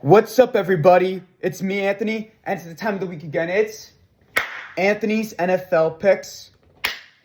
What's up, everybody? It's me, Anthony, and it's the time of the week again. It's Anthony's NFL Picks,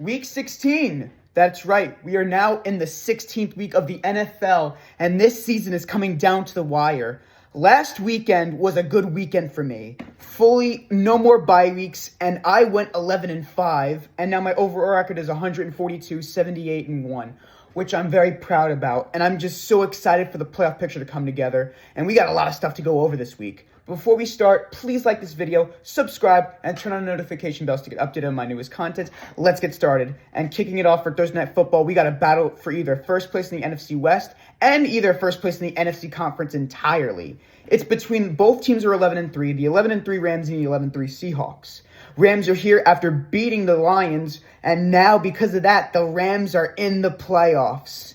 Week 16. That's right. We are now in the 16th week of the NFL, and this season is coming down to the wire. Last weekend was a good weekend for me. Fully, no more bye weeks, and I went 11-5, and now my overall record is 142, 78-1. Which I'm very proud about, and I'm just so excited for the playoff picture to come together, and we got a lot of stuff to go over this week. Before we start, please like this video, subscribe, and turn on notification bells to get updated on my newest content. Let's get started. And kicking it off for Thursday Night Football, we got a battle for either first place in the NFC West and either first place in the NFC Conference entirely. It's between both teams are 11-3, the 11-3 Rams and the 11-3 Seahawks. Rams are here after beating the Lions, and now because of that, the Rams are in the playoffs.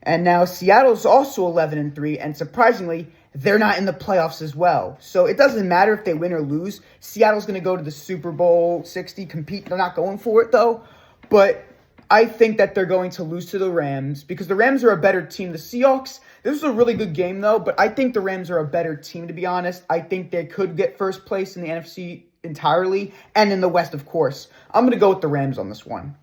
And now Seattle's also 11-3, and surprisingly, they're not in the playoffs as well. So it doesn't matter if they win or lose. Seattle's going to go to the Super Bowl 60, compete. They're not going for it, though. But I think that they're going to lose to the Rams because the Rams are a better team. The Seahawks, this was a really good game, though, but I think the Rams are a better team, to be honest. I think they could get first place in the NFC entirely, and in the West, of course. I'm going to go with the Rams on this one.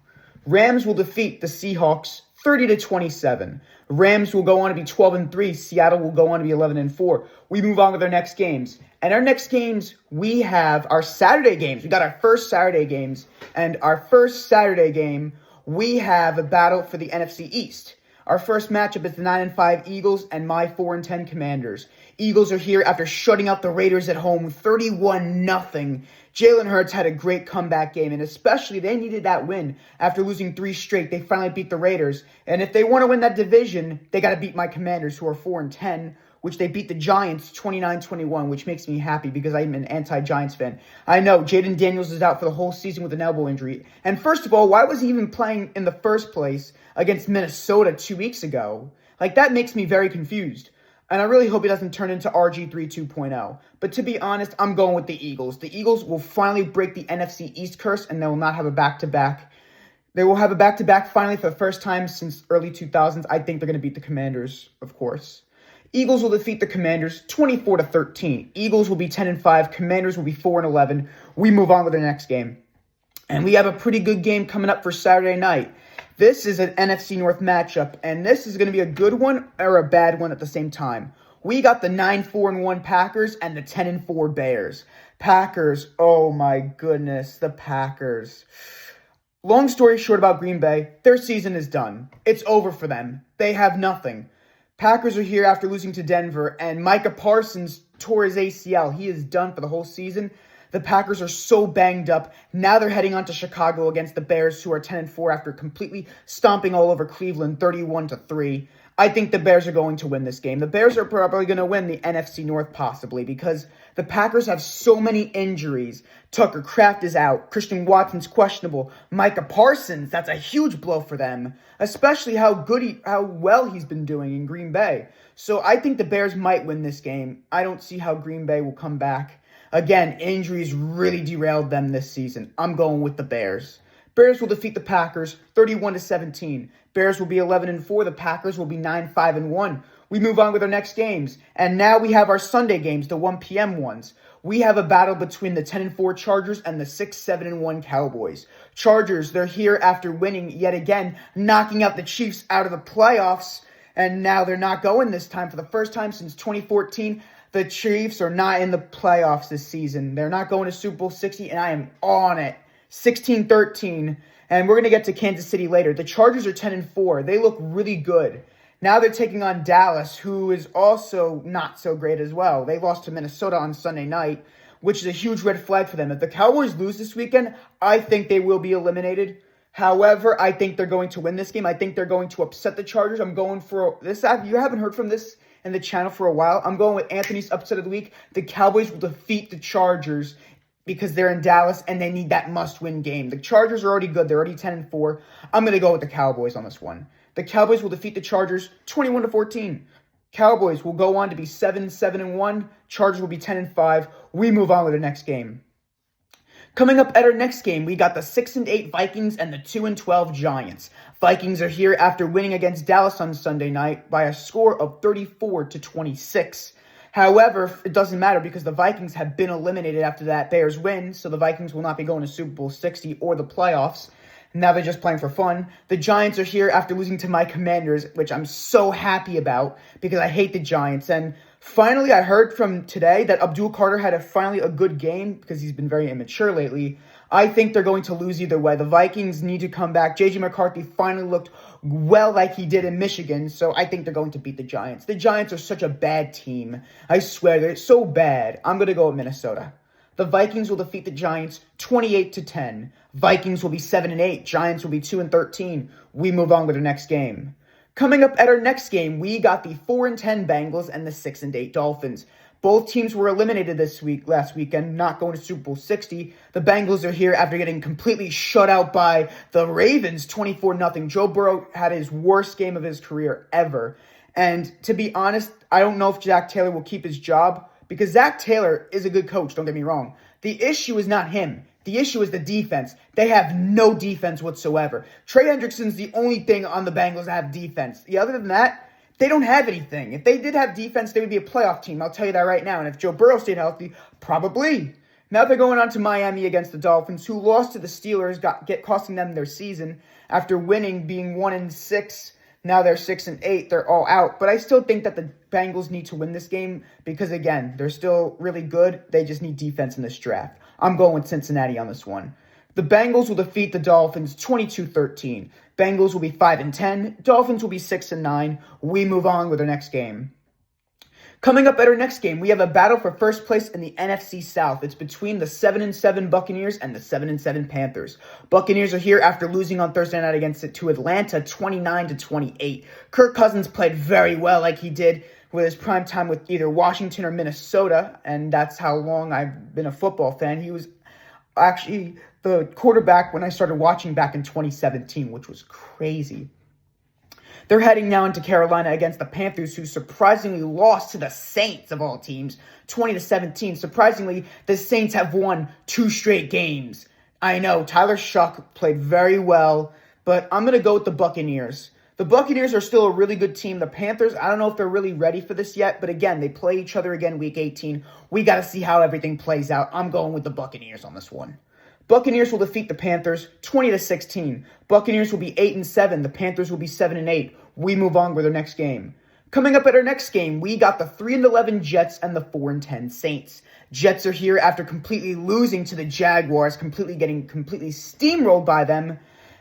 Rams will defeat the Seahawks 30-27. Rams will go on to be 12-3. Seattle will go on to be 11-4. We move on with our next games. And our next games, we have our Saturday games. We got our first Saturday games. And our first Saturday game, we have a battle for the NFC East. Our first matchup is the 9-5 Eagles and my 4-10 Commanders. Eagles are here after shutting out the Raiders at home 31-0. Jalen Hurts had a great comeback game, and especially they needed that win. After losing 3 straight, they finally beat the Raiders. And if they want to win that division, they got to beat my Commanders, who are 4-10, which they beat the Giants 29-21, which makes me happy because I'm an anti-Giants fan. I know, Jaden Daniels is out for the whole season with an elbow injury. And first of all, why was he even playing in the first place against Minnesota 2 weeks ago? Like, that makes me very confused. And I really hope he doesn't turn into RG3 2.0. But to be honest, I'm going with the Eagles. The Eagles will finally break the NFC East curse, and they will not have a back-to-back. They will have a back-to-back finally for the first time since early 2000s. I think they're going to beat the Commanders, of course. Eagles will defeat the Commanders 24-13. Eagles will be 10-5. Commanders will be 4-11. We move on with the next game. And we have a pretty good game coming up for Saturday night. This is an NFC North matchup, and this is going to be a good one or a bad one at the same time. We got the 9-4-1 Packers and the 10-4 Bears. Packers, oh my goodness, the Packers. Long story short about Green Bay, their season is done. It's over for them. They have nothing. Packers are here after losing to Denver, and Micah Parsons tore his ACL. He is done for the whole season. The Packers are so banged up. Now they're heading on to Chicago against the Bears, who are 10-4 after completely stomping all over Cleveland 31-3. I think the Bears are going to win this game. The Bears are probably going to win the NFC North possibly because the Packers have so many injuries. Tucker Kraft is out. Christian Watson's questionable. Micah Parsons, that's a huge blow for them, especially how well he's been doing in Green Bay. So I think the Bears might win this game. I don't see how Green Bay will come back. Again, injuries really derailed them this season. I'm going with the Bears. Bears will defeat the Packers 31-17. Bears will be 11-4. The Packers will be 9-5-1. We move on with our next games. And now we have our Sunday games, the 1 p.m. ones. We have a battle between the 10-4 Chargers and the 6-7-1 Cowboys. Chargers, they're here after winning yet again, knocking out the Chiefs out of the playoffs. And now they're not going this time. For the first time since 2014, the Chiefs are not in the playoffs this season. They're not going to Super Bowl 60, and I am on it. 16-13, and we're going to get to Kansas City later. The Chargers are 10-4. They look really good. Now they're taking on Dallas, who is also not so great as well. They lost to Minnesota on Sunday night, which is a huge red flag for them. If the Cowboys lose this weekend, I think they will be eliminated. However, I think they're going to win this game. I think they're going to upset the Chargers. I'm going for this. You haven't heard from this in the channel for a while. I'm going with Anthony's upset of the week. The Cowboys will defeat the Chargers because they're in Dallas and they need that must-win game. The Chargers are already good. They're already 10-4. I'm going to go with the Cowboys on this one. The Cowboys will defeat the Chargers 21-14. Cowboys will go on to be 7-1. Chargers will be 10-5. We move on with the next game. Coming up at our next game, we got the 6-8 Vikings and the 2-12 Giants. Vikings are here after winning against Dallas on Sunday night by a score of 34-26. However, it doesn't matter because the Vikings have been eliminated after that Bears win, so the Vikings will not be going to Super Bowl 60 or the playoffs. Now they're just playing for fun. The Giants are here after losing to my Commanders, which I'm so happy about because I hate the Giants. And finally, I heard from today that Abdul Carter had finally a good game because he's been very immature lately. I think they're going to lose either way. The Vikings need to come back. J.J. McCarthy finally looked well like he did in Michigan, so I think they're going to beat the Giants. The Giants are such a bad team. I swear, they're so bad. I'm going to go with Minnesota. The Vikings will defeat the Giants 28-10. Vikings will be 7-8. Giants will be 2-13. We move on to the next game. Coming up at our next game, we got the 4-10 Bengals and the 6-8 Dolphins. Both teams were eliminated last weekend, not going to Super Bowl 60. The Bengals are here after getting completely shut out by the Ravens, 24-0. Joe Burrow had his worst game of his career ever. And to be honest, I don't know if Zach Taylor will keep his job because Zach Taylor is a good coach, don't get me wrong. The issue is not him. The issue is the defense. They have no defense whatsoever. Trey Hendrickson's the only thing on the Bengals that have defense. Other than that, they don't have anything. If they did have defense, they would be a playoff team. I'll tell you that right now. And if Joe Burrow stayed healthy, probably. Now they're going on to Miami against the Dolphins, who lost to the Steelers, costing them their season after winning, being 1-6. Now they're 6-8. They're all out. But I still think that the Bengals need to win this game because, again, they're still really good. They just need defense in this draft. I'm going with Cincinnati on this one. The Bengals will defeat the Dolphins 22-13. Bengals will be 5-10. Dolphins will be 6-9. We move on with our next game. Coming up at our next game, we have a battle for first place in the NFC South. It's between the 7-7 Buccaneers and the 7-7 Panthers. Buccaneers are here after losing on Thursday night to Atlanta 29-28. Kirk Cousins played very well like he did with his prime time with either Washington or Minnesota, and that's how long I've been a football fan. He was actually the quarterback when I started watching back in 2017, which was crazy. They're heading now into Carolina against the Panthers, who surprisingly lost to the Saints of all teams, 20-17. Surprisingly, the Saints have won 2 straight games. I know, Tyler Shuck played very well, but I'm going to go with the Buccaneers. The Buccaneers are still a really good team. The Panthers, I don't know if they're really ready for this yet, but again, they play each other again week 18. We got to see how everything plays out. I'm going with the Buccaneers on this one. Buccaneers will defeat the Panthers 20-16. Buccaneers will be 8-7. The Panthers will be 7-8. We move on with our next game. Coming up at our next game, we got the 3-11 Jets and the 4-10 Saints. Jets are here after completely losing to the Jaguars, getting steamrolled by them.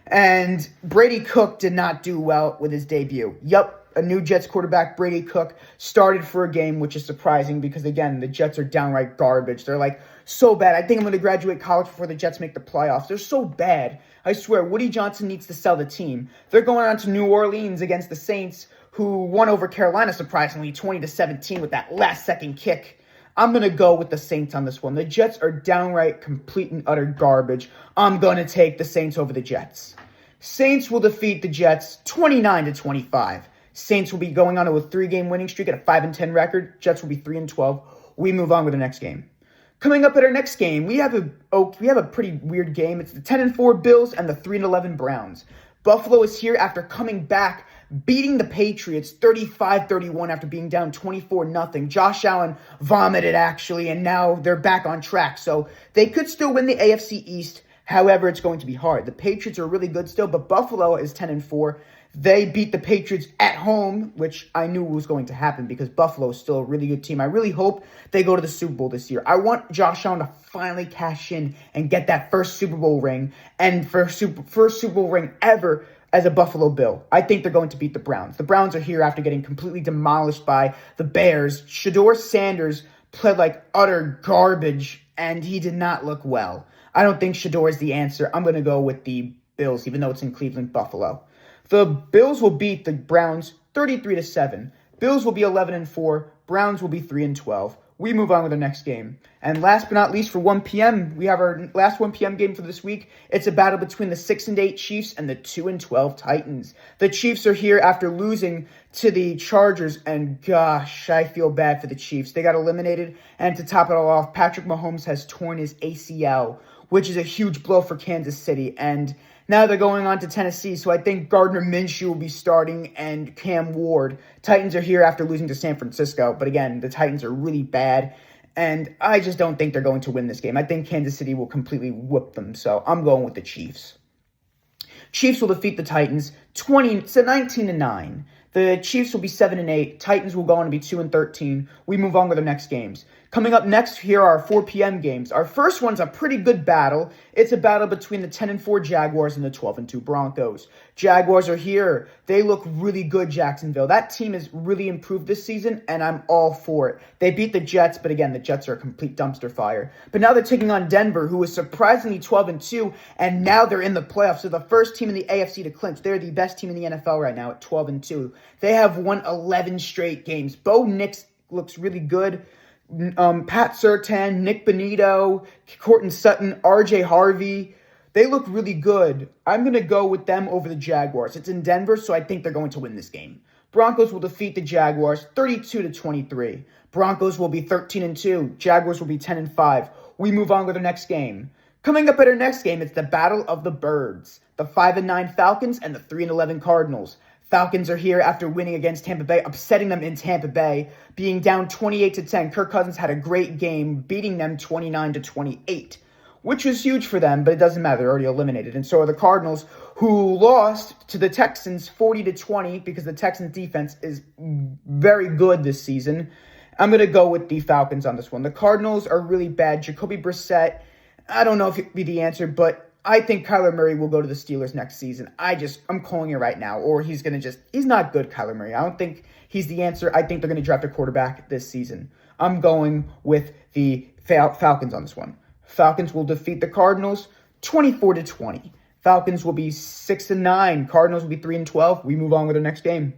And Brady Cook did not do well with his debut. Yup, a new Jets quarterback, Brady Cook, started for a game, which is surprising because, again, the Jets are downright garbage. They're so bad. I think I'm going to graduate college before the Jets make the playoffs. They're so bad. I swear, Woody Johnson needs to sell the team. They're going on to New Orleans against the Saints, who won over Carolina, surprisingly, 20-17 with that last-second kick. I'm going to go with the Saints on this one. The Jets are downright complete and utter garbage. I'm going to take the Saints over the Jets. Saints will defeat the Jets 29-25. Saints will be going on to a 3-game winning streak at a 5-10 record. Jets will be 3-12. We move on with the next game. Coming up at our next game, we have a pretty weird game. It's the 10-4 Bills and the 3-11 Browns. Buffalo is here after coming back, beating the Patriots 35-31 after being down 24-0. Josh Allen vomited, actually, and now they're back on track. So they could still win the AFC East. However, it's going to be hard. The Patriots are really good still, but Buffalo is 10-4. They beat the Patriots at home, which I knew was going to happen because Buffalo is still a really good team. I really hope they go to the Super Bowl this year. I want Josh Allen to finally cash in and get that first Super Bowl ring, and first Super Bowl ring ever as a Buffalo Bill. I think they're going to beat the Browns. The Browns are here after getting completely demolished by the Bears. Shedeur Sanders played like utter garbage, and he did not look well. I don't think Shedeur is the answer. I'm going to go with the Bills, even though it's in Cleveland, Buffalo. The Bills will beat the Browns 33-7. Bills will be 11-4. Browns will be 3-12. We move on with the next game. And last but not least, for 1 p.m., we have our last 1 p.m. game for this week. It's a battle between the 6-8 Chiefs and the 2-12 Titans. The Chiefs are here after losing to the Chargers, and gosh, I feel bad for the Chiefs. They got eliminated, and to top it all off, Patrick Mahomes has torn his ACL, which is a huge blow for Kansas City. And Now they're going on to Tennessee, so I think Gardner Minshew will be starting and Cam Ward. Titans are here after losing to San Francisco, but again, the Titans are really bad, and I just don't think they're going to win this game. I think Kansas City will completely whoop them, so I'm going with the Chiefs. Chiefs will defeat the Titans 19-9. The Chiefs will be 7-8. Titans will go on to be 2-13. We move on to the next games. Coming up next, here are our 4 p.m. games. Our first one's a pretty good battle. It's a battle between the 10-4 Jaguars and the 12-2 Broncos. Jaguars are here. They look really good, Jacksonville. That team has really improved this season, and I'm all for it. They beat the Jets, but again, the Jets are a complete dumpster fire. But now they're taking on Denver, who is surprisingly 12-2, and now they're in the playoffs. They're the first team in the AFC to clinch. They're the best team in the NFL right now at 12-2. They have won 11 straight games. Bo Nix looks really good. Pat Surtain, Nick Bonito, Courtland Sutton, RJ Harvey. They look really good. I'm going to go with them over the Jaguars. It's in Denver, so I think they're going to win this game. Broncos will defeat the Jaguars 32-23. Broncos will be 13-2. Jaguars will be 10-5. We move on to the next game. Coming up at our next game, it's the Battle of the Birds. The 5-9 Falcons and the 3-11 Cardinals. Falcons are here after winning against Tampa Bay, upsetting them in Tampa Bay, being down 28-10. Kirk Cousins had a great game, beating them 29-28, which was huge for them, but it doesn't matter. They're already eliminated. And so are the Cardinals, who lost to the Texans 40-20 because the Texans defense is very good this season. I'm going to go with the Falcons on this one. The Cardinals are really bad. Jacoby Brissett, I don't know if he'd be the answer, but I think Kyler Murray will go to the Steelers next season. I'm calling it right now. Or he's not good, Kyler Murray. I don't think he's the answer. I think they're going to draft a quarterback this season. I'm going with the Falcons on this one. Falcons will defeat the Cardinals 24-20. Falcons will be 6-9. Cardinals will be 3-12. We move on with the next game.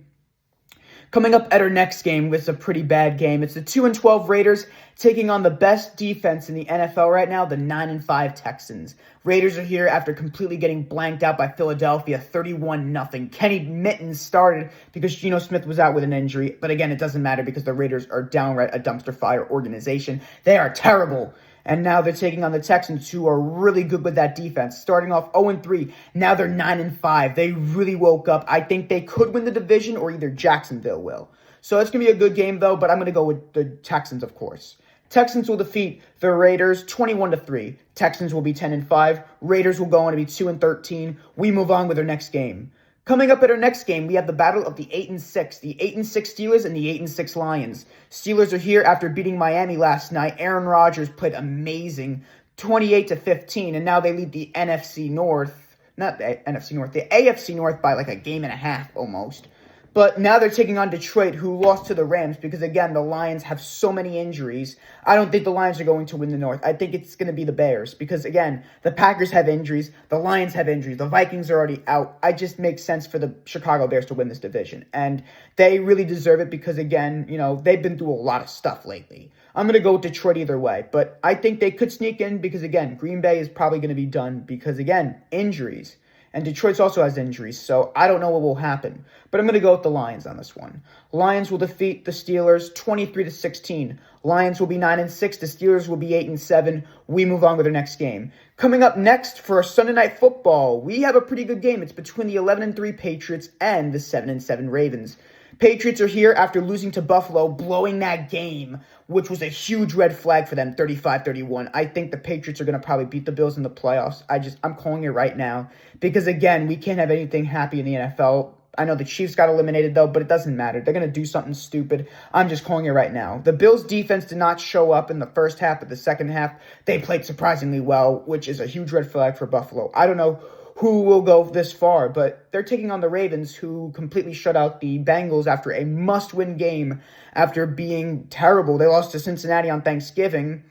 Coming up at our next game, it's a pretty bad game. It's the 2-12 Raiders taking on the best defense in the NFL right now, the 9-5 Texans. Raiders are here after completely getting blanked out by Philadelphia, 31-0. Kenny Mittens started because Geno Smith was out with an injury. But again, it doesn't matter because the Raiders are downright a dumpster fire organization. They are terrible. And now they're taking on the Texans, who are really good with that defense. Starting off 0-3, now they're 9-5. They really woke up. I think they could win the division, or either Jacksonville will. So it's going to be a good game, though, but I'm going to go with the Texans, of course. Texans will defeat the Raiders 21-3. Texans will be 10-5. Raiders will go on to be 2-13. We move on with our next game. Coming up at our next game, we have the battle of the 8-6. The 8-6 Steelers and the 8-6 Lions. Steelers are here after beating Miami last night. Aaron Rodgers played amazing, 28-15, and now they lead the NFC North. Not the NFC North, the AFC North by like a game and a half almost. But now they're taking on Detroit, who lost to the Rams because, again, the Lions have so many injuries. I don't think the Lions are going to win the North. I think it's going to be the Bears because, again, the Packers have injuries. The Lions have injuries. The Vikings are already out. It just makes sense for the Chicago Bears to win this division. And they really deserve it because, again, they've been through a lot of stuff lately. I'm going to go with Detroit either way. But I think they could sneak in because, again, Green Bay is probably going to be done because, again, injuries. And Detroit also has injuries, so I don't know what will happen. But I'm going to go with the Lions on this one. Lions will defeat the Steelers 23-16. Lions will be 9-6. The Steelers will be 8-7. We move on with our next game. Coming up next for Sunday Night Football, we have a pretty good game. It's between the 11-3 Patriots and the 7-7 Ravens. Patriots are here after losing to Buffalo, blowing that game, which was a huge red flag for them, 35-31. I think the Patriots are going to probably beat the Bills in the playoffs. I'm calling it right now because, again, we can't have anything happy in the NFL. I know the Chiefs got eliminated, though, but it doesn't matter. They're going to do something stupid. I'm just calling it right now. The Bills' defense did not show up in the first half, but the second half, they played surprisingly well, which is a huge red flag for Buffalo. I don't know who will go this far, but they're taking on the Ravens, who completely shut out the Bengals after a must-win game after being terrible. They lost to Cincinnati on Thanksgiving,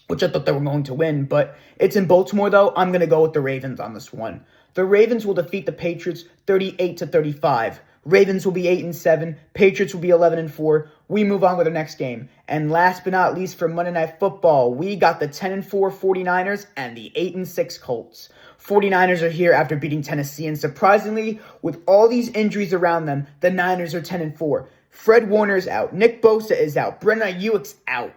which I thought they were going to win, but it's in Baltimore, though. I'm going to go with the Ravens on this one. The Ravens will defeat the Patriots 38-35. Ravens will be 8-7. Patriots will be 11-4. We move on with the next game. And last but not least for Monday Night Football, we got the 10-4 49ers and the 8-6 Colts. 49ers are here after beating Tennessee, and surprisingly, with all these injuries around them, the Niners are 10-4. Fred Warner is out. Nick Bosa is out. Brandon Ayuk's out.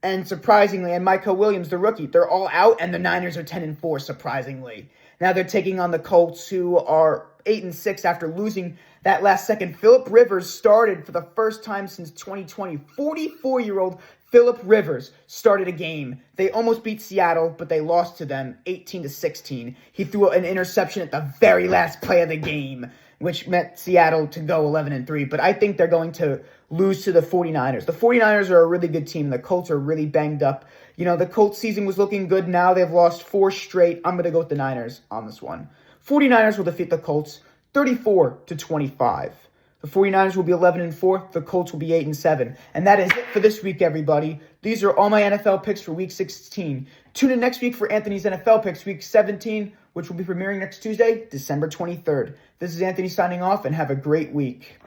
And surprisingly, and Michael Williams, the rookie, they're all out, and the Niners are 10-4, surprisingly. Now they're taking on the Colts, who are 8-6 after losing that last second. Philip Rivers started for the first time since 2020. 44-year-old Philip Rivers started a game. They almost beat Seattle, but they lost to them 18-16. He threw an interception at the very last play of the game, which meant Seattle to go 11-3. But I think they're going to lose to the 49ers. The 49ers are a really good team. The Colts are really banged up. You know, the Colts season was looking good. Now they've lost 4 straight. I'm going to go with the Niners on this one. 49ers will defeat the Colts 34-25. The 49ers will be 11-4. The Colts will be 8-7. And that is it for this week, everybody. These are all my NFL picks for Week 16. Tune in next week for Anthony's NFL picks, Week 17, which will be premiering next Tuesday, December 23rd. This is Anthony signing off, and have a great week.